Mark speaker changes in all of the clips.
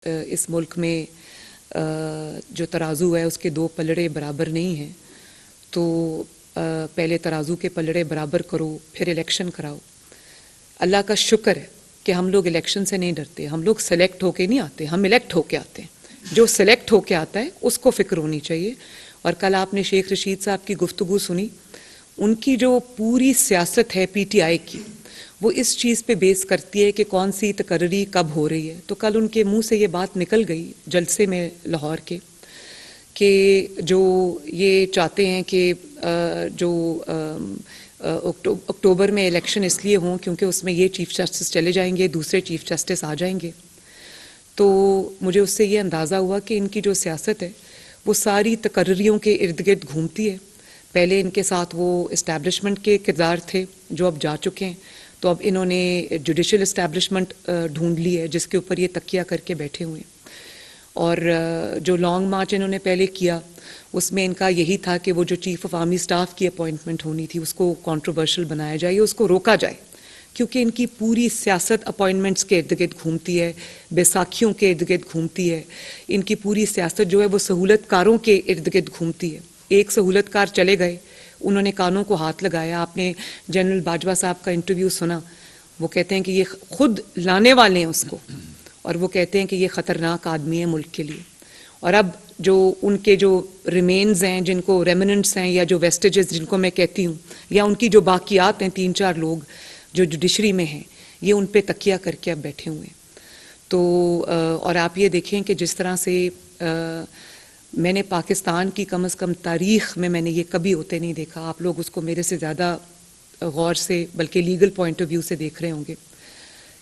Speaker 1: इस मुल्क में जो तराजू है उसके दो पलड़े बराबर नहीं हैं, तो पहले तराजू के पलड़े बराबर करो, फिर इलेक्शन कराओ। अल्लाह का शुक्र है कि हम लोग इलेक्शन से नहीं डरते, हम लोग सेलेक्ट होके नहीं आते, हम इलेक्ट होके आते हैं। जो सेलेक्ट होके आता है उसको फ़िक्र होनी चाहिए। और कल आपने शेख रशीद साहब की गुफ्तगू सुनी, उनकी जो पूरी सियासत है पीटीआई की, वो इस चीज़ पे बेस करती है कि कौन सी तकर्री कब हो रही है। तो कल उनके मुंह से ये बात निकल गई जलसे में लाहौर के, कि जो ये चाहते हैं कि जो अक्टूबर में इलेक्शन इसलिए हों क्योंकि उसमें ये चीफ जस्टिस चले जाएंगे, दूसरे चीफ जस्टिस आ जाएंगे। तो मुझे उससे ये अंदाज़ा हुआ कि इनकी जो सियासत है वो सारी तकर्रियों के इर्द गिर्द घूमती है। पहले इनके साथ वो इस्टेब्लिशमेंट के किरदार थे जो अब जा चुके हैं, तो अब इन्होंने जुडिशल इस्टेब्लिशमेंट ढूंढ ली है जिसके ऊपर ये तकिया करके बैठे हुए हैं। और जो लॉन्ग मार्च इन्होंने पहले किया उसमें इनका यही था कि वो जो चीफ ऑफ आर्मी स्टाफ की अपॉइंटमेंट होनी थी उसको कंट्रोवर्शियल बनाया जाए, उसको रोका जाए, क्योंकि इनकी पूरी सियासत अपॉइंटमेंट्स के इर्द गिर्द घूमती है, बैसाखियों के इर्द गिर्द घूमती है। इनकी पूरी सियासत जो है वो सहूलतकारों के इर्द गिर्द घूमती है। एक सहूलतकार चले गए, उन्होंने कानों को हाथ लगाया। आपने जनरल बाजवा साहब का इंटरव्यू सुना, वो कहते हैं कि ये खुद लाने वाले हैं उसको, और वो कहते हैं कि ये ख़तरनाक आदमी है मुल्क के लिए। और अब जो उनके जो रिमेन्स हैं, जिनको रेमिनेंट्स हैं, या जो वेस्टेजेस जिनको मैं कहती हूँ, या उनकी जो बाकियात हैं, 3-4 लोग जो जुडिशरी में हैं, ये उन पे तकिया करके अब बैठे हुए हैं। तो और आप ये देखें कि जिस तरह से मैंने पाकिस्तान की कम से कम तारीख़ में मैंने ये कभी होते नहीं देखा। आप लोग उसको मेरे से ज़्यादा गौर से, बल्कि लीगल पॉइंट ऑफ व्यू से देख रहे होंगे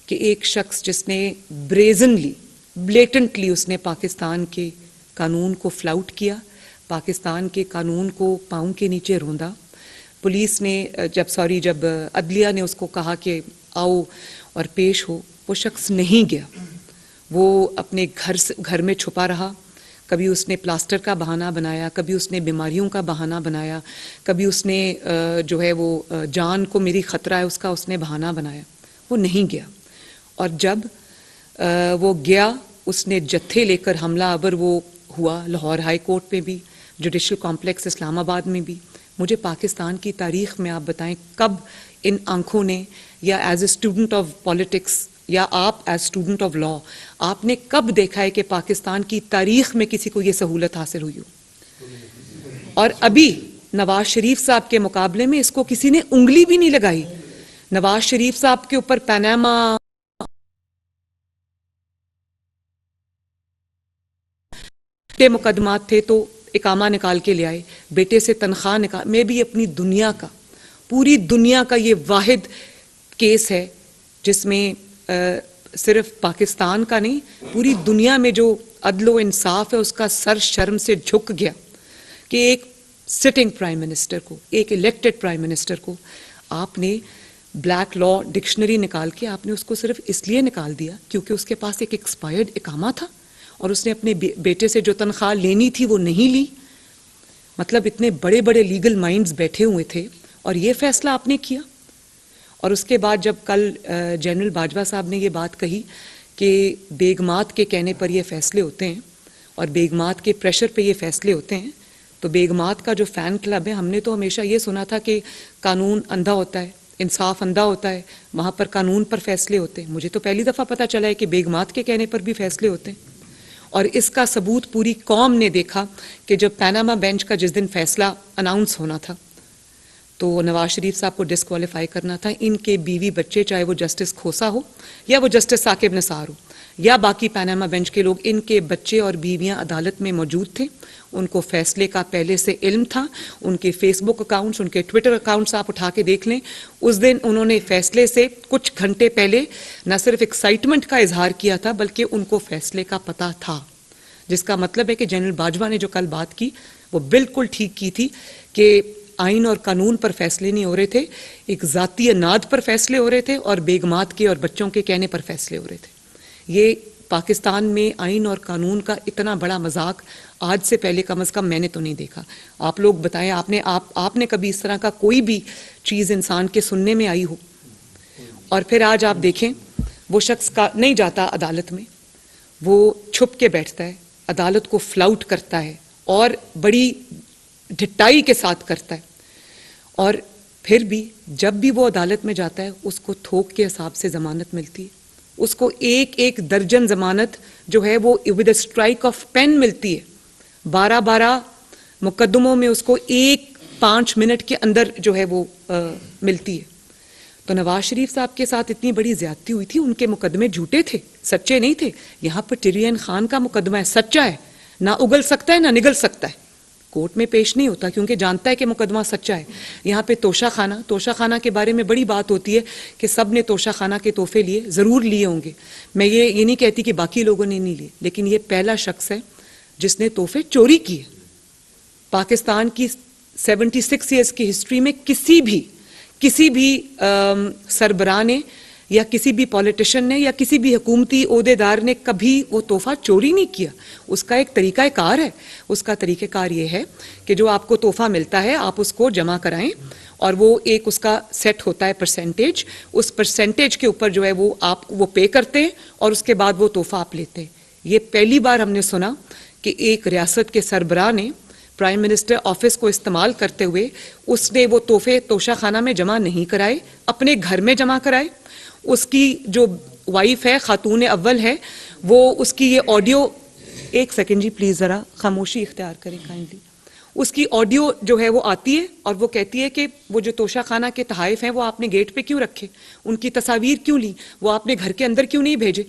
Speaker 1: कि एक शख्स जिसने ब्रेजनली, ब्लेटेंटली उसने पाकिस्तान के कानून को फ्लाउट किया, पाकिस्तान के कानून को पाँव के नीचे रौंदा। पुलिस ने जब अदलिया ने उसको कहा कि आओ और पेश हो, वो शख्स नहीं गया। वो अपने घर में छुपा रहा। कभी उसने प्लास्टर का बहाना बनाया, कभी उसने बीमारियों का बहाना बनाया, कभी उसने जो है वो जान को मेरी ख़तरा है उसका उसने बहाना बनाया। वो नहीं गया। और जब वो गया, उसने जत्थे लेकर हमला आवर वो हुआ, लाहौर हाई कोर्ट में भी, जुडिशल कॉम्प्लेक्स इस्लामाबाद में भी। मुझे पाकिस्तान की तारीख़ में आप बताएं कब इन आंखों ने, या as a student of politics, या आप एज स्टूडेंट ऑफ लॉ, आपने कब देखा है कि पाकिस्तान की तारीख़ में किसी को ये सहूलत हासिल हुई हो? और अभी नवाज शरीफ साहब के मुकाबले में इसको किसी ने उंगली भी नहीं लगाई। नवाज शरीफ साहब के ऊपर पनामा के मुकदमात थे तो इकामा निकाल के ले आए, बेटे से तनख्वाह निकाल। मैं भी अपनी दुनिया का, पूरी दुनिया का ये वाहिद केस है जिसमें सिर्फ पाकिस्तान का नहीं, पूरी दुनिया में जो अदलो इंसाफ है उसका सर शर्म से झुक गया कि एक सिटिंग प्राइम मिनिस्टर को, एक इलेक्टेड प्राइम मिनिस्टर को आपने ब्लैक लॉ डिक्शनरी निकाल के आपने उसको सिर्फ इसलिए निकाल दिया क्योंकि उसके पास एक एक्सपायर्ड इकामा था और उसने अपने बेटे से जो तनख्वाह लेनी थी वो नहीं ली। मतलब इतने बड़े बड़े लीगल माइंड्स बैठे हुए थे और ये फैसला आपने किया। और उसके बाद जब कल जनरल बाजवा साहब ने ये बात कही कि बेगमात के कहने पर ये फैसले होते हैं और बेगमात के प्रेशर पे ये फैसले होते हैं, तो बेगमात का जो फ़ैन क्लब है, हमने तो हमेशा ये सुना था कि कानून अंधा होता है, इंसाफ अंधा होता है, वहाँ पर कानून पर फैसले होते हैं। मुझे तो पहली दफ़ा पता चला है कि बेगमात के कहने पर भी फैसले होते हैं। और इसका सबूत पूरी कौम ने देखा कि जब पनामा बेंच का जिस दिन फैसला अनाउंस होना था तो नवाज शरीफ साहब को डिस्क्वालीफाई करना था, इनके बीवी बच्चे, चाहे वो जस्टिस खोसा हो या वो जस्टिस साकिब निसार हो या बाकी पनामा बेंच के लोग, इनके बच्चे और बीवियां अदालत में मौजूद थे। उनको फैसले का पहले से इल्म था। उनके फेसबुक अकाउंट्स, उनके ट्विटर अकाउंट्स आप उठा के देख लें। उस दिन उन्होंने फैसले से कुछ घंटे पहले न सिर्फ एक्साइटमेंट का इजहार किया था बल्कि उनको फैसले का पता था, जिसका मतलब है कि जनरल बाजवा ने जो कल बात की वो बिल्कुल ठीक की थी कि आइन और कानून पर फैसले नहीं हो रहे थे, एक ज़ाती अनाद पर फैसले हो रहे थे और बेगमात के और बच्चों के कहने पर फैसले हो रहे थे। ये पाकिस्तान में आइन और कानून का इतना बड़ा मजाक आज से पहले कम से कम मैंने तो नहीं देखा। आप लोग बताएं, आपने कभी इस तरह का कोई भी चीज़ इंसान के सुनने में आई हो? और फिर आज आप देखें वो शख्स का नहीं जाता अदालत में, वो छुप के बैठता है, अदालत को फ्लाउट करता है और बड़ी ढिठाई के साथ करता है, और फिर भी जब भी वो अदालत में जाता है उसको थोक के हिसाब से जमानत मिलती है, उसको एक एक दर्जन जमानत जो है वो विद स्ट्राइक ऑफ पेन मिलती है। 12-12 मुकदमों में उसको 5 मिनट के अंदर जो है वो मिलती है। तो नवाज शरीफ साहब के साथ इतनी बड़ी ज्यादती हुई थी, उनके मुकदमे झूठे थे, सच्चे नहीं थे। यहाँ पर टिरियन खान का मुकदमा है, सच्चा है, ना उगल सकता है ना निगल सकता है, कोर्ट में पेश नहीं होता क्योंकि जानता है कि मुकदमा सच्चा है। यहाँ पे तोशा खाना के बारे में बड़ी बात होती है कि सब ने तोशा खाना के तोहफे लिए, ज़रूर लिए होंगे, मैं ये नहीं कहती कि बाकी लोगों ने नहीं लिए, लेकिन ये पहला शख्स है जिसने तोहफे चोरी किए। पाकिस्तान की 76 ईयर्स की हिस्ट्री में किसी भी सरबराह ने या किसी भी पॉलिटिशियन ने या किसी भी हुकूमती ओहदेदार ने कभी वो तोहफा चोरी नहीं किया। उसका एक तरीक़ाकार है, उसका तरीक़ाकार ये है कि जो आपको तोहफा मिलता है आप उसको जमा कराएं और वो एक उसका सेट होता है परसेंटेज, उस परसेंटेज के ऊपर जो है वो पे करते हैं और उसके बाद वो तोहफा आप लेते हैं। ये पहली बार हमने सुना कि एक रियासत के सरबराह ने प्राइम मिनिस्टर ऑफिस को इस्तेमाल करते हुए उसने वो तोहफे तोशा खाना में जमा नहीं कराए, अपने घर में जमा कराए। उसकी जो वाइफ है, खातून अव्वल है, वो उसकी ये ऑडियो, एक सेकंड जी प्लीज जरा खामोशी इख्तियार करें काइंडली। उसकी ऑडियो जो है वो आती है और वो कहती है कि वो जो तोशा खाना के तहाइफ हैं वो आपने गेट पे क्यों रखे, उनकी तस्वीर क्यों ली, वो आपने घर के अंदर क्यों नहीं भेजे,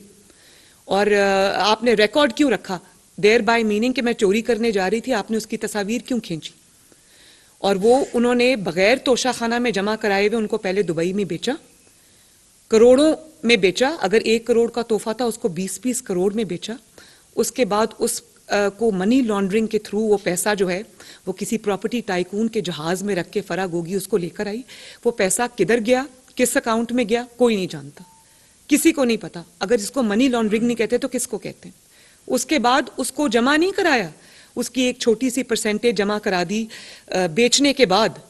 Speaker 1: और आपने रिकॉर्ड क्यों रखा, देयर बाय मीनिंग कि मैं चोरी करने जा रही थी, आपने उसकी तस्वीर क्यों खींची। और वो उन्होंने बगैर तोशा खाना में जमा कराए हुए उनको पहले दुबई में बेचा, करोड़ों में बेचा। अगर 1 करोड़ का तोहफा था उसको 20-20 करोड़ में बेचा। उसके बाद उस को मनी लॉन्ड्रिंग के थ्रू वो पैसा जो है वो किसी प्रॉपर्टी टाइकून के जहाज में रख के फरा गोगी उसको लेकर आई। वो पैसा किधर गया, किस अकाउंट में गया, कोई नहीं जानता, किसी को नहीं पता। अगर इसको मनी लॉन्ड्रिंग नहीं कहते तो किसको कहते हैं। उसके बाद उसको जमा नहीं कराया, उसकी एक छोटी सी परसेंटेज जमा करा दी बेचने के बाद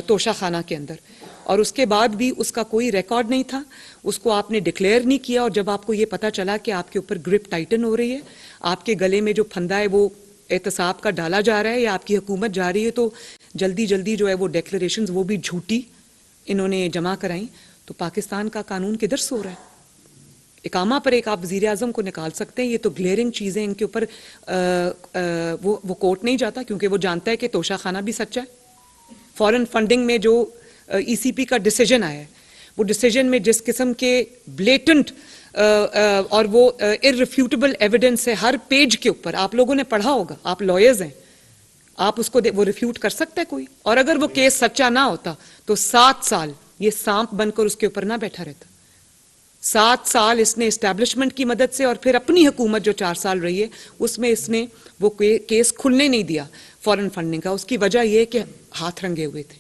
Speaker 1: तोशा खाना के अंदर, और उसके बाद भी उसका कोई रिकॉर्ड नहीं था, उसको आपने डिक्लेयर नहीं किया। और जब आपको ये पता चला कि आपके ऊपर ग्रिप टाइटन हो रही है, आपके गले में जो फंदा है वो एहतसाब का डाला जा रहा है या आपकी हुकूमत जा रही है, तो जल्दी जल्दी जो है वो डिक्लेरेशंस वो भी झूठी इन्होंने जमा कराई। तो पाकिस्तान का कानून किधर सो रहा है। इकामा पर एक आप वज़ीर आज़म को निकाल सकते हैं, ये तो ग्लेयरिंग चीज़ें, इनके ऊपर वो कोर्ट नहीं जाता क्योंकि वो जानता है कि तोशा खाना भी सच्चा है। फॉरेन फंडिंग में जो ECP का डिसीजन आया है, वो डिसीजन में जिस किस्म के ब्लेटेंट और वो इररिफ्यूटेबल एविडेंस है हर पेज के ऊपर, आप लोगों ने पढ़ा होगा, आप लॉयर्स हैं, आप उसको वो रिफ्यूट कर सकता है कोई। और अगर वो केस सच्चा ना होता तो 7 साल ये सांप बनकर उसके ऊपर ना बैठा रहता। 7 साल इसने एस्टैब्लिशमेंट की मदद से और फिर अपनी हुकूमत जो 4 साल रही है उसमें इसने वो केस खुलने नहीं दिया फॉरेन फंडिंग का। उसकी वजह यह कि हाथ रंगे हुए थे।